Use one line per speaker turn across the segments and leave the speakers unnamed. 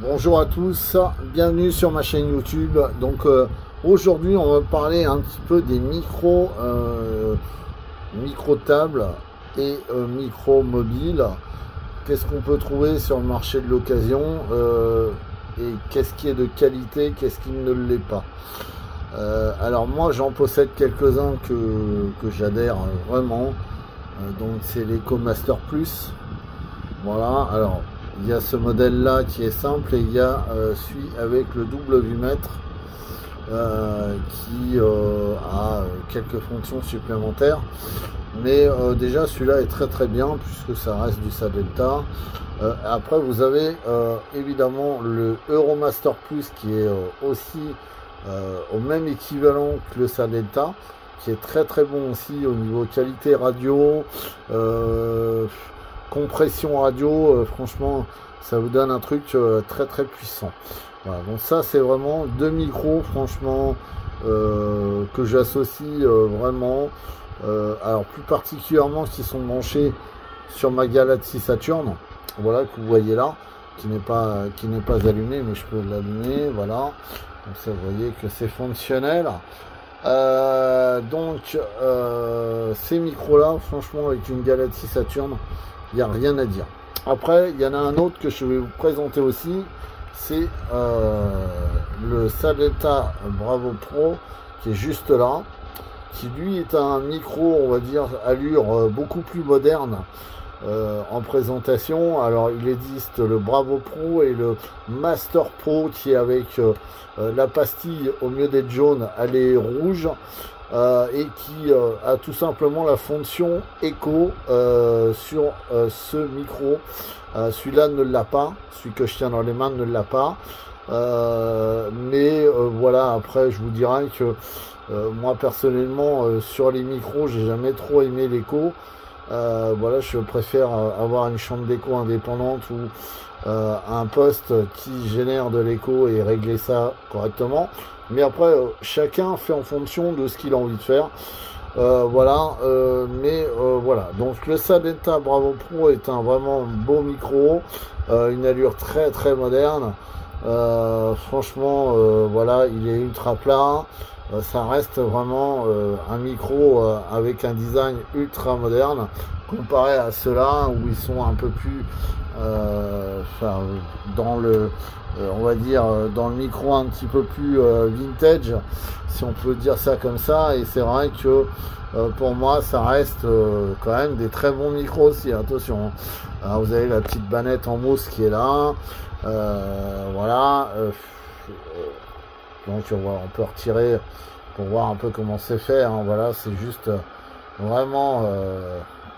Bonjour à tous, bienvenue sur ma chaîne YouTube. Donc aujourd'hui on va parler un petit peu des micro tables et micro mobiles. Qu'est-ce qu'on peut trouver sur le marché de l'occasion et qu'est-ce qui est de qualité, qu'est-ce qui ne l'est pas. Alors moi j'en possède quelques-uns que j'adhère vraiment. Donc c'est l'EcoMaster Plus. Voilà, alors il y a ce modèle là qui est simple et il y a celui avec le double vumètre qui a quelques fonctions supplémentaires, mais déjà celui-là est très bien puisque ça reste du Sadelta. Après vous avez évidemment le Euromaster Plus qui est aussi au même équivalent que le Sadelta, qui est très bon aussi au niveau qualité radio, compression radio, franchement ça vous donne un truc très puissant. Voilà, donc ça c'est vraiment deux micros franchement que j'associe vraiment, alors plus particulièrement qui sont branchés sur ma Galaxy Saturn, voilà, que vous voyez là, qui n'est pas allumé, mais je peux l'allumer, voilà, donc ça vous voyez que c'est fonctionnel. Donc ces micros là franchement avec une Galaxy Saturn il n'y a rien à dire. Après il y en a un autre que je vais vous présenter aussi, c'est le Sadelta Bravo Pro qui est juste là, qui lui est un micro on va dire allure beaucoup plus moderne en présentation. Alors il existe le Bravo Pro et le Master Pro qui est avec la pastille, au mieux d'être jaune, elle est rouge, et qui a tout simplement la fonction écho sur ce micro. Celui-là ne l'a pas, celui que je tiens dans les mains ne l'a pas, mais voilà, après je vous dirais que moi personnellement sur les micros j'ai jamais trop aimé l'écho. Voilà, je préfère avoir une chambre d'écho indépendante ou un poste qui génère de l'écho et régler ça correctement. Mais après chacun fait en fonction de ce qu'il a envie de faire. Voilà, voilà, donc le Sadelta Bravo Pro est un vraiment beau micro, une allure très moderne. Franchement voilà, il est ultra plat. Ça reste vraiment un micro avec un design ultra moderne comparé à ceux-là où ils sont un peu plus dans le on va dire dans le micro un petit peu plus vintage, si on peut dire ça comme ça. Et c'est vrai que pour moi ça reste quand même des très bons micros aussi, attention. Alors, vous avez la petite bannette en mousse qui est là, voilà, donc on peut retirer pour voir un peu comment c'est fait, hein. Voilà, c'est juste vraiment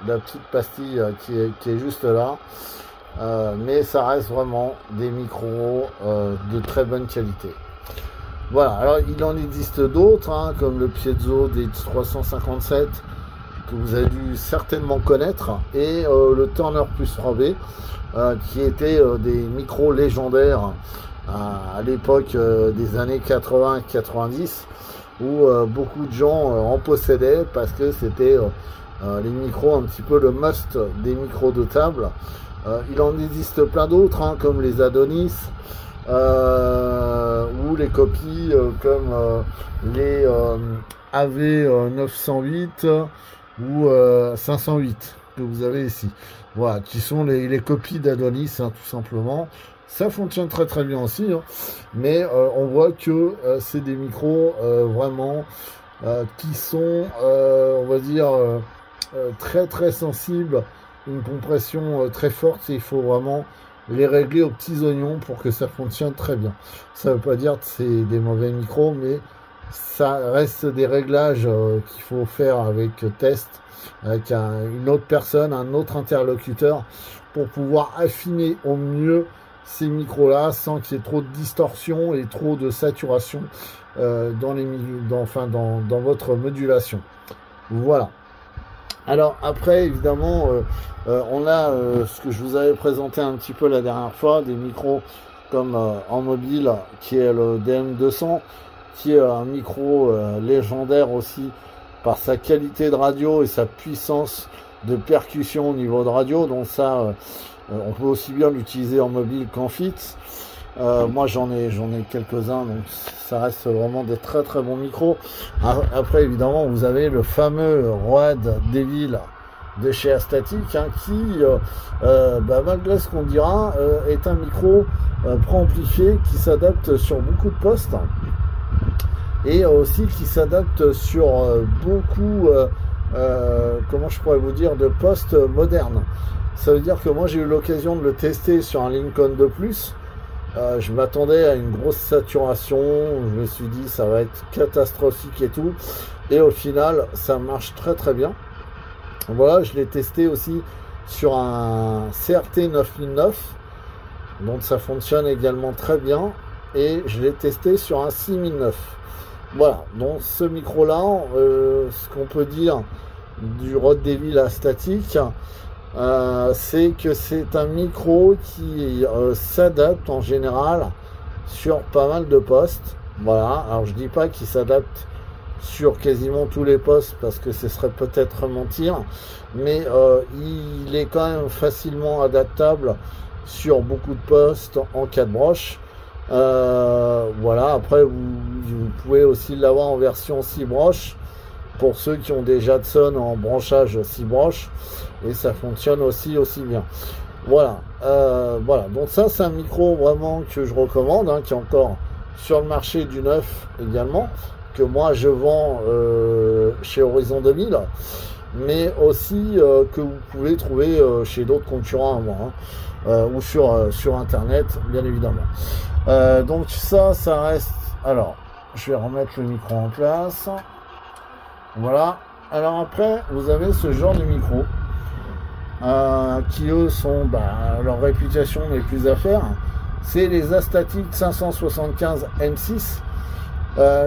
la petite pastille qui est juste là, mais ça reste vraiment des micros de très bonne qualité. Voilà, alors il en existe d'autres, hein, comme le Piezo DX357 que vous avez dû certainement connaître, et le Turner Plus 3B qui étaient des micros légendaires à l'époque des années 80-90, où beaucoup de gens en possédaient parce que c'était les micros un petit peu le must des micros de table. Il en existe plein d'autres, hein, comme les Adonis, ou les copies comme les AV908 ou 508 que vous avez ici. Voilà, qui sont les copies d'Adonis, hein, tout simplement. Ça fonctionne très bien aussi, hein, mais on voit que c'est des micros vraiment qui sont, on va dire, très sensibles, une compression très forte, et il faut vraiment les régler aux petits oignons pour que ça fonctionne très bien. Ça veut pas dire que c'est des mauvais micros, mais ça reste des réglages qu'il faut faire avec test, avec une autre personne, un autre interlocuteur, pour pouvoir affiner au mieux ces micros là sans qu'il y ait trop de distorsion et trop de saturation dans votre modulation. Voilà. Alors après évidemment on a ce que je vous avais présenté un petit peu la dernière fois, des micros comme en mobile, qui est le DM200, qui est un micro légendaire aussi par sa qualité de radio et sa puissance de percussion au niveau de radio. Donc ça on peut aussi bien l'utiliser en mobile qu'en fixe. Moi j'en ai quelques-uns, donc ça reste vraiment des très très bons micros. Après évidemment vous avez le fameux Rode Devil de chez Astatic, hein, qui malgré ce qu'on dira est un micro préamplifié qui s'adapte sur beaucoup de postes et aussi qui s'adapte sur beaucoup comment je pourrais vous dire, de postes modernes. Ça veut dire que moi j'ai eu l'occasion de le tester sur un Lincoln 2 Plus. Je m'attendais à une grosse saturation, je me suis dit ça va être catastrophique et tout, et au final ça marche très très bien. Voilà, je l'ai testé aussi sur un CRT 9009, donc ça fonctionne également très bien, et je l'ai testé sur un 6009. Voilà, donc ce micro là, ce qu'on peut dire du Rode Devil Astatic, c'est que c'est un micro qui s'adapte en général sur pas mal de postes. Voilà, alors je dis pas qu'il s'adapte sur quasiment tous les postes parce que ce serait peut-être mentir, mais il est quand même facilement adaptable sur beaucoup de postes en 4 broches. Voilà, après vous pouvez aussi l'avoir en version 6 broches pour ceux qui ont des Jadson en branchage 6 broches, et ça fonctionne aussi bien. Voilà, voilà, donc ça c'est un micro vraiment que je recommande, hein, qui est encore sur le marché du neuf également, que moi je vends chez Horizon 2000, mais aussi que vous pouvez trouver chez d'autres concurrents à moi, hein, ou sur internet bien évidemment. Donc ça reste. Alors je vais remettre le micro en place. Voilà, alors après vous avez ce genre de micro qui eux sont, leur réputation n'est plus à faire, c'est les Astatic 575 M6.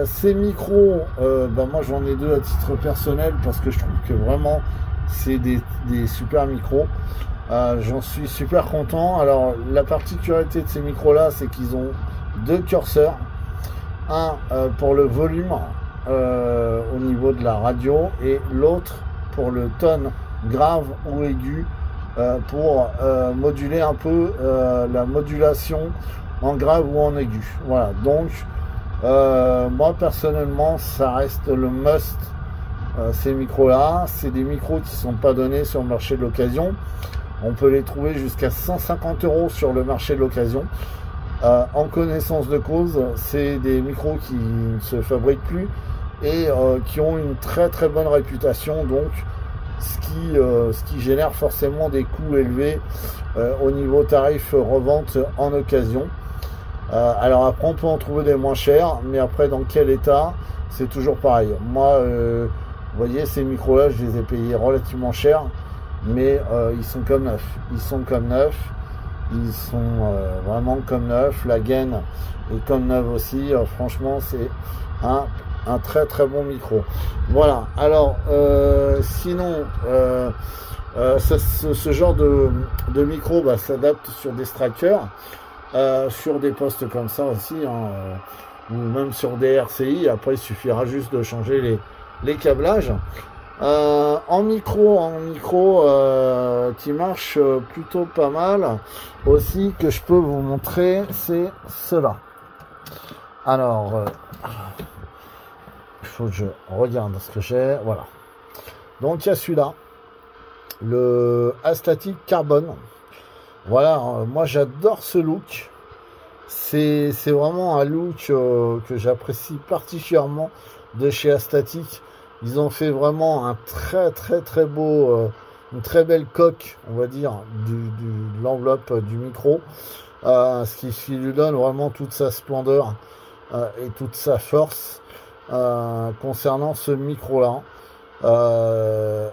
Ces micros, moi j'en ai deux à titre personnel parce que je trouve que vraiment c'est des super micros. J'en suis super content. Alors la particularité de ces micros là, c'est qu'ils ont deux curseurs, un pour le volume au niveau de la radio et l'autre pour le tone grave ou aigu, pour moduler un peu la modulation en grave ou en aigu. Voilà, donc moi personnellement ça reste le must. Ces micros là, c'est des micros qui sont pas donnés sur le marché de l'occasion. On peut les trouver jusqu'à 150 € sur le marché de l'occasion. En connaissance de cause, c'est des micros qui ne se fabriquent plus et qui ont une très très bonne réputation, donc ce qui génère forcément des coûts élevés au niveau tarif revente en occasion. Alors après on peut en trouver des moins chers, mais après dans quel état, c'est toujours pareil. Moi vous voyez, ces micros là je les ai payés relativement cher, mais ils sont comme neufs, ils sont vraiment comme neufs. La gaine est comme neuve aussi. Franchement c'est un très très bon micro. Voilà, alors sinon ce genre de micro s'adapte sur des strikers, sur des postes comme ça aussi, hein, ou même sur des RCI. Après il suffira juste de changer les câblages. En micro qui marche plutôt pas mal aussi, que je peux vous montrer, c'est cela. Alors il faut que je regarde ce que j'ai. Voilà, donc il y a celui-là, le Astatic Carbone. Voilà, moi j'adore ce look. C'est vraiment un look que j'apprécie particulièrement de chez Astatic. Ils ont fait vraiment un très très très beau, une très belle coque, on va dire, de l'enveloppe du micro, ce qui lui donne vraiment toute sa splendeur et toute sa force concernant ce micro là.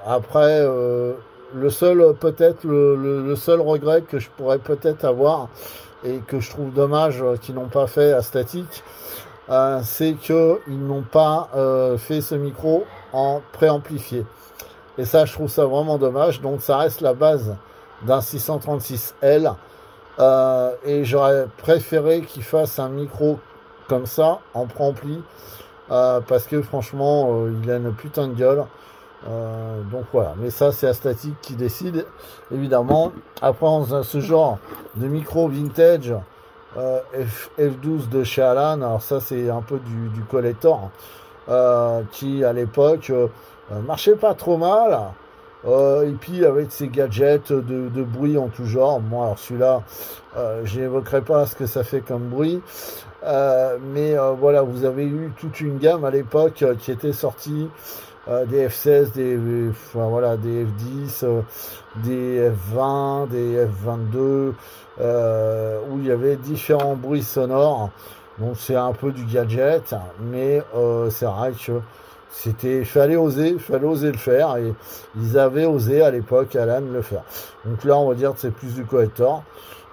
Après le seul peut-être le seul regret que je pourrais peut-être avoir, et que je trouve dommage qu'ils n'ont pas fait Astatic, c'est que ils n'ont pas fait ce micro en préamplifié, et ça je trouve ça vraiment dommage. Donc ça reste la base d'un 636L, et j'aurais préféré qu'ils fassent un micro comme ça en préampli, parce que franchement il a une putain de gueule. Donc voilà, mais ça c'est Astatic qui décide évidemment. Après on a ce genre de micro vintage F12 de chez Alan. Alors ça c'est un peu du collector, qui à l'époque marchait pas trop mal. Et puis avec ses gadgets de bruit en tout genre. Moi, alors celui-là, je n'évoquerai pas ce que ça fait comme bruit. Mais voilà, vous avez eu toute une gamme à l'époque qui était sortie, des F16, enfin, voilà, des F10, des F20, des F22, où il y avait différents bruits sonores. Donc c'est un peu du gadget, mais c'est vrai que fallait oser le faire, et ils avaient osé à l'époque, Alan, le faire. Donc là, on va dire que c'est plus du collector.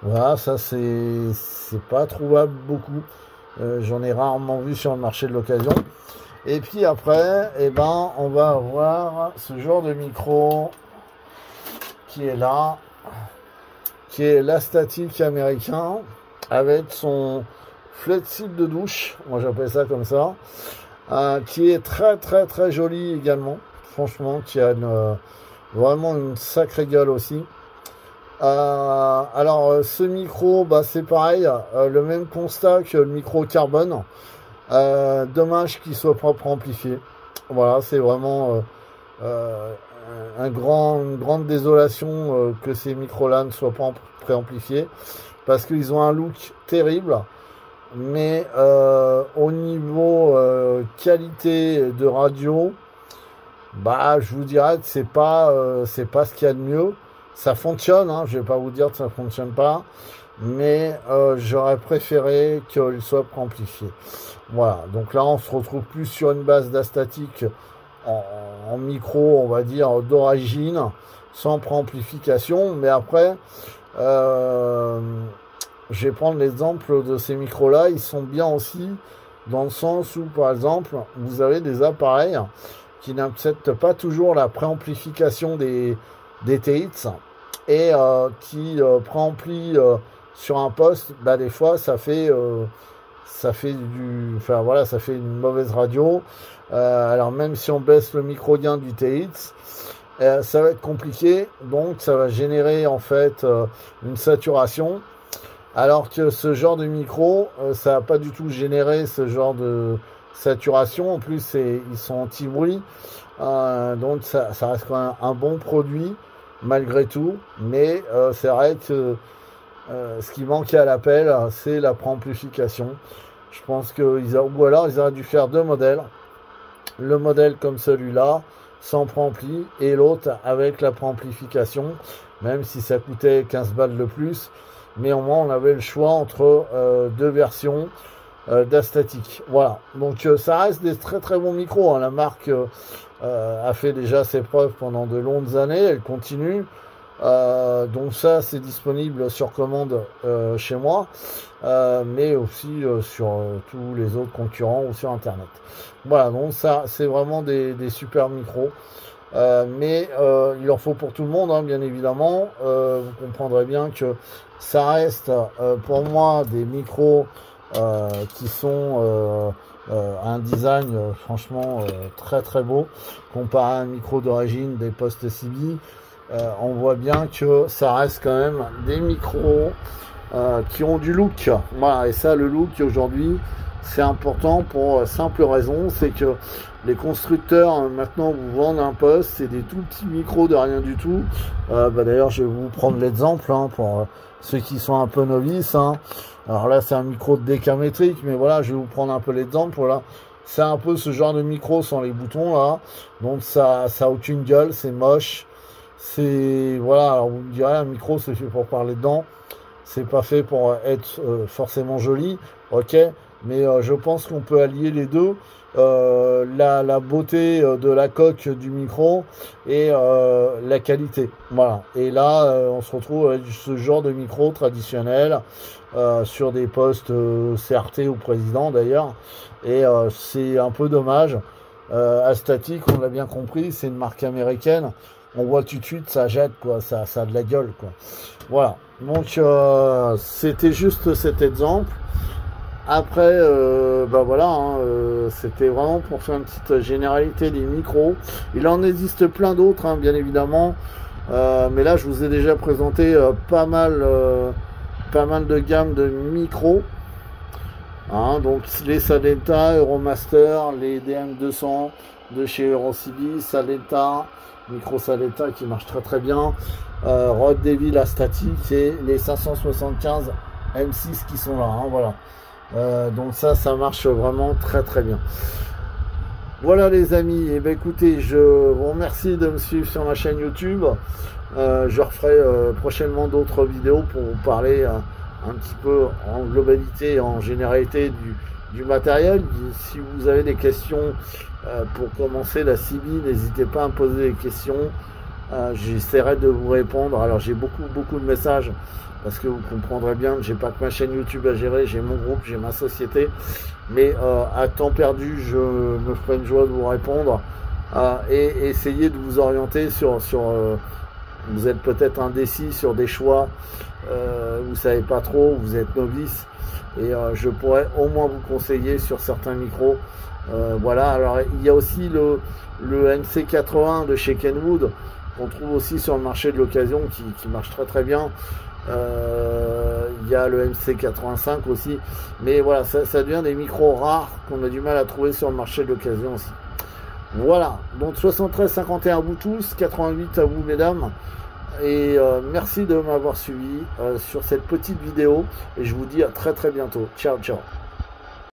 Voilà, ça c'est pas trouvable beaucoup. J'en ai rarement vu sur le marché de l'occasion. Et puis après, eh ben, on va avoir ce genre de micro qui est là, qui est l'Astatic américain, avec son flexible de douche, moi j'appelle ça comme ça, qui est très joli également, franchement, qui a vraiment une sacrée gueule aussi. Alors ce micro, bah, c'est pareil, le même constat que le micro carbone. Dommage qu'il soit propre amplifié. Voilà, c'est vraiment une grande désolation que ces micros-là ne soient pas préamplifiés, parce qu'ils ont un look terrible. Mais au niveau qualité de radio, bah je vous dirais que c'est pas ce qu'il y a de mieux. Ça fonctionne, hein, je vais pas vous dire que ça fonctionne pas, mais j'aurais préféré qu'il soit préamplifié. Voilà, donc là on se retrouve plus sur une base d'Astatic en micro, on va dire d'origine, sans préamplification. Mais après, je vais prendre l'exemple de ces micros-là. Ils sont bien aussi dans le sens où, par exemple, vous avez des appareils qui n'acceptent pas toujours la préamplification des TX, et qui préamplit sur un poste. Bah, des fois, ça fait une mauvaise radio. Alors même si on baisse le micro gain du TX, ça va être compliqué. Donc ça va générer en fait une saturation. Alors que ce genre de micro, ça va pas du tout générer ce genre de saturation. En plus, ils sont anti-bruit. Donc ça reste quand même un bon produit malgré tout. Mais c'est vrai que ce qui manquait à l'appel, c'est la préamplification. Je pense ou alors ils auraient dû faire deux modèles. Le modèle comme celui-là, sans préampli, et l'autre avec la préamplification, même si ça coûtait 15 balles de plus. Mais au moins on avait le choix entre deux versions d'Astatic. Voilà, donc ça reste des très bons micros, hein. La marque a fait déjà ses preuves pendant de longues années, elle continue. Donc ça c'est disponible sur commande chez moi, mais aussi sur tous les autres concurrents ou sur internet. Voilà, donc ça c'est vraiment des super micros, mais il en faut pour tout le monde, hein, bien évidemment. Vous comprendrez bien que ça reste pour moi des micros qui sont un design franchement très beau comparé à un micro d'origine des postes CB. On voit bien que ça reste quand même des micros qui ont du look. Voilà, et ça, le look aujourd'hui, c'est important pour simple raison, c'est que les constructeurs maintenant vous vendent un poste, c'est des tout petits micros de rien du tout. D'ailleurs, je vais vous prendre l'exemple, hein, pour ceux qui sont un peu novices, hein. Alors là, c'est un micro de décamétrique, mais voilà, je vais vous prendre un peu l'exemple. Voilà, c'est un peu ce genre de micro sans les boutons là. Donc ça a aucune gueule, c'est moche. C'est voilà, alors vous me direz, un micro c'est fait pour parler dedans, c'est pas fait pour être forcément joli, ok, mais je pense qu'on peut allier les deux, la beauté de la coque du micro et la qualité. Voilà, et là on se retrouve avec ce genre de micro traditionnel sur des postes CRT ou président d'ailleurs, et c'est un peu dommage. Astatic, on l'a bien compris, c'est une marque américaine. On voit tout de suite, ça jette, quoi, ça a de la gueule, quoi. Voilà, donc c'était juste cet exemple. Après, voilà, hein, c'était vraiment pour faire une petite généralité des micros. Il en existe plein d'autres, hein, bien évidemment. Mais là, je vous ai déjà présenté pas mal pas mal de gammes de micros. Hein, donc les Salenta, Euromaster, les DM200 de chez Eurocibi, Salenta, micro Salenta qui marche très très bien, Rode Devil à statique et les 575 M6 qui sont là. Hein, voilà. Donc ça marche vraiment très très bien. Voilà les amis, et ben écoutez, je vous remercie de me suivre sur ma chaîne YouTube. Je referai prochainement d'autres vidéos pour vous parler un petit peu en globalité et en généralité du matériel. Si vous avez des questions pour commencer la CB, n'hésitez pas à me poser des questions. J'essaierai de vous répondre. Alors j'ai beaucoup de messages parce que vous comprendrez bien que j'ai pas que ma chaîne YouTube à gérer, j'ai mon groupe, j'ai ma société, mais à temps perdu je me ferai une joie de vous répondre et essayer de vous orienter sur vous êtes peut-être indécis sur des choix, vous savez pas trop, vous êtes novice, et je pourrais au moins vous conseiller sur certains micros. Voilà, alors il y a aussi le NC80 de chez Kenwood qu'on trouve aussi sur le marché de l'occasion qui marche très très bien. Il y a le MC85 aussi, mais voilà, ça devient des micros rares qu'on a du mal à trouver sur le marché de l'occasion aussi. Voilà, donc 73 51 à vous tous, 88 à vous mesdames, et merci de m'avoir suivi sur cette petite vidéo, et je vous dis à très très bientôt. Ciao ciao.